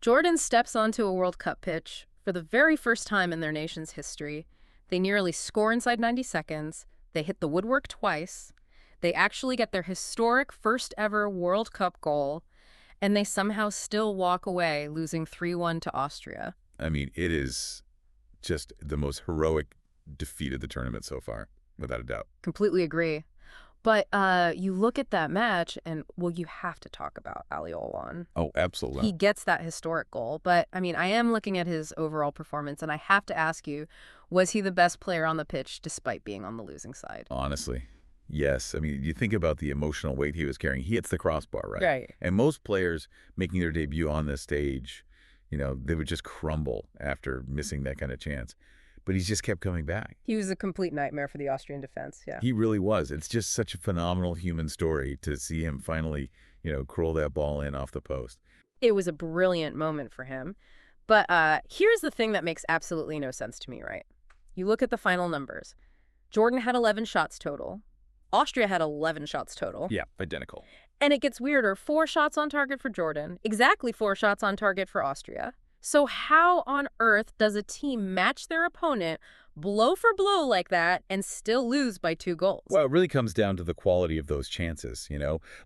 Jordan steps onto a World Cup pitch for the very first time in their nation's history. They nearly score inside 90 seconds. They hit the woodwork twice. They actually get their historic first ever World Cup goal, and they somehow still walk away, losing 3-1 to Austria. I mean, it is just the most heroic defeat of the tournament so far, without a doubt. Completely agree. But you look at that match, and, well, you have to talk about Ali Olwan. Oh, absolutely. He gets that historic goal. But, I mean, I am looking at his overall performance, and I have to ask you, was he the best player on the pitch despite being on the losing side? Honestly, yes. I mean, you think about the emotional weight he was carrying. He hits the crossbar, right? Right. And most players making their debut on this stage, they would just crumble after missing that kind of chance. But he's just kept coming back. He was a complete nightmare for the Austrian defense, yeah. He really was. It's just such a phenomenal human story to see him finally, curl that ball in off the post. It was a brilliant moment for him. But here's the thing that makes absolutely no sense to me, right? You look at the final numbers. Jordan had 11 shots total. Austria had 11 shots total. Yeah, identical. And it gets weirder. 4 shots on target for Jordan. Exactly 4 shots on target for Austria. So how on earth does a team match their opponent blow for blow like that and still lose by 2 goals? Well, it really comes down to the quality of those chances,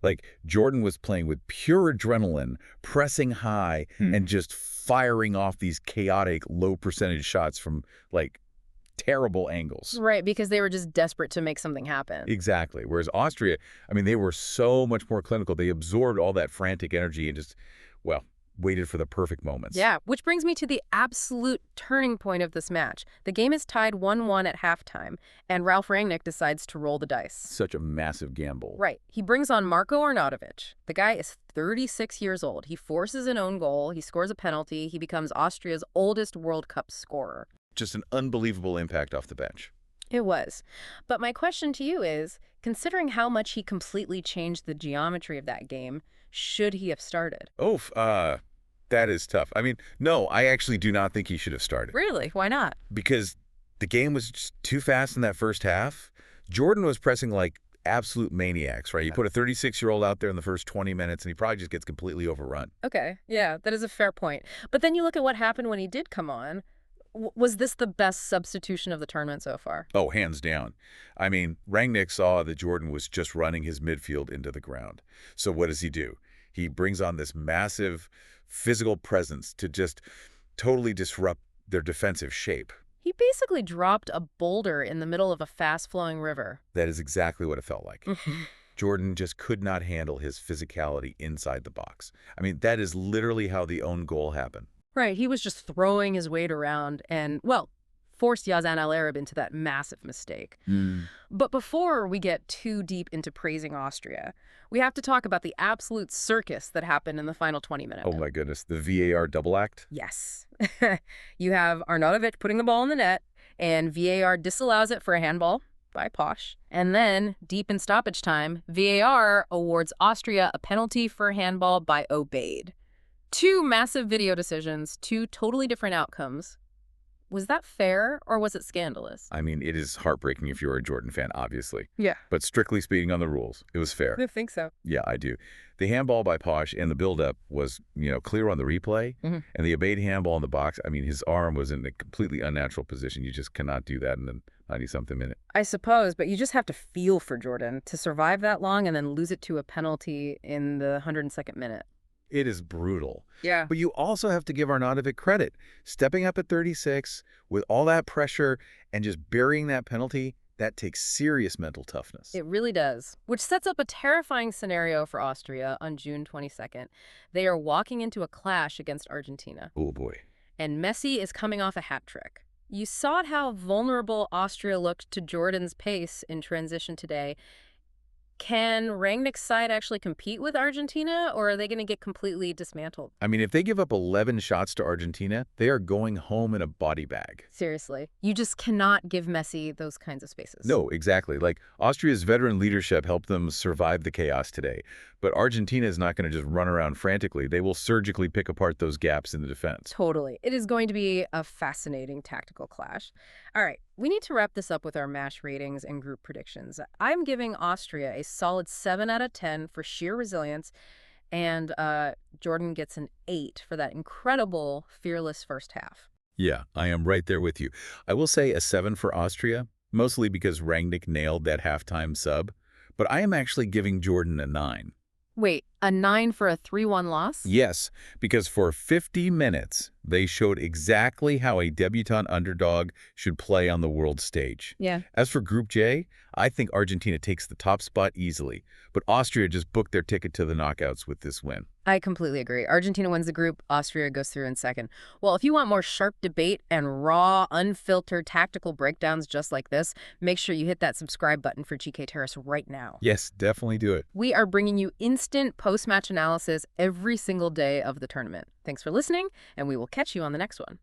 Like, Jordan was playing with pure adrenaline, pressing high, and just firing off these chaotic, low-percentage shots from, terrible angles. Right, because they were just desperate to make something happen. Exactly. Whereas Austria, I mean, they were so much more clinical. They absorbed all that frantic energy and just, waited for the perfect moments. Yeah, which brings me to the absolute turning point of this match. The game is tied 1-1 at halftime, and Ralf Rangnick decides to roll the dice. Such a massive gamble. Right. He brings on Marko Arnautovic. The guy is 36 years old. He forces an own goal. He scores a penalty. He becomes Austria's oldest World Cup scorer. Just an unbelievable impact off the bench. It was. But my question to you is, considering how much he completely changed the geometry of that game, should he have started? That is tough. I mean, no, I actually do not think he should have started. Really? Why not? Because the game was just too fast in that first half. Jordan was pressing like absolute maniacs, right? You put a 36-year-old out there in the first 20 minutes, and he probably just gets completely overrun. Okay, yeah, that is a fair point. But then you look at what happened when he did come on. Was this the best substitution of the tournament so far? Oh, hands down. I mean, Rangnick saw that Jordan was just running his midfield into the ground. So what does he do? He brings on this massive physical presence to just totally disrupt their defensive shape. He basically dropped a boulder in the middle of a fast-flowing river. That is exactly what it felt like. Jordan just could not handle his physicality inside the box. I mean, that is literally how the own goal happened. Right, he was just throwing his weight around and, forced Yazan Al-Arab into that massive mistake. But before we get too deep into praising Austria, we have to talk about the absolute circus that happened in the final 20 minutes. Oh my goodness, the VAR double act? Yes. You have Arnautovic putting the ball in the net, and VAR disallows it for a handball by Posh. And then, deep in stoppage time, VAR awards Austria a penalty for handball by Obaid. 2 massive video decisions, 2 totally different outcomes. Was that fair, or was it scandalous? I mean, it is heartbreaking if you're a Jordan fan, obviously. Yeah. But strictly speaking on the rules, it was fair. I think so. Yeah, I do. The handball by Posh and the buildup was, clear on the replay. And the Obaid handball in the box, I mean, his arm was in a completely unnatural position. You just cannot do that in the 90-something minute. I suppose, but you just have to feel for Jordan to survive that long and then lose it to a penalty in the 102nd minute. It is brutal. Yeah. But you also have to give Arnautovic credit. Stepping up at 36 with all that pressure and just burying that penalty, that takes serious mental toughness. It really does, which sets up a terrifying scenario for Austria on June 22nd. They are walking into a clash against Argentina. Oh, boy. And Messi is coming off a hat trick. You saw how vulnerable Austria looked to Jordan's pace in transition today. Can Rangnick's side actually compete with Argentina, or are they going to get completely dismantled? I mean, if they give up 11 shots to Argentina, they are going home in a body bag. Seriously. You just cannot give Messi those kinds of spaces. No, exactly. Like, Austria's veteran leadership helped them survive the chaos today. But Argentina is not going to just run around frantically. They will surgically pick apart those gaps in the defense. Totally. It is going to be a fascinating tactical clash. All right, we need to wrap this up with our MASH ratings and group predictions. I'm giving Austria a solid 7 out of 10 for sheer resilience And Jordan gets an 8 for that incredible, fearless first half. Yeah, I am right there with you. I will say a 7 for Austria, mostly because Rangnick nailed that halftime sub, but I am actually giving Jordan a 9. Wait, a 9 for a 3-1 loss? Yes, because for 50 minutes, they showed exactly how a debutante underdog should play on the world stage. Yeah. As for Group J, I think Argentina takes the top spot easily, but Austria just booked their ticket to the knockouts with this win. I completely agree. Argentina wins the group. Austria goes through in second. Well, if you want more sharp debate and raw, unfiltered tactical breakdowns just like this, make sure you hit that subscribe button for GK Terrace right now. Yes, definitely do it. We are bringing you instant post-match analysis every single day of the tournament. Thanks for listening, and we will catch you on the next one.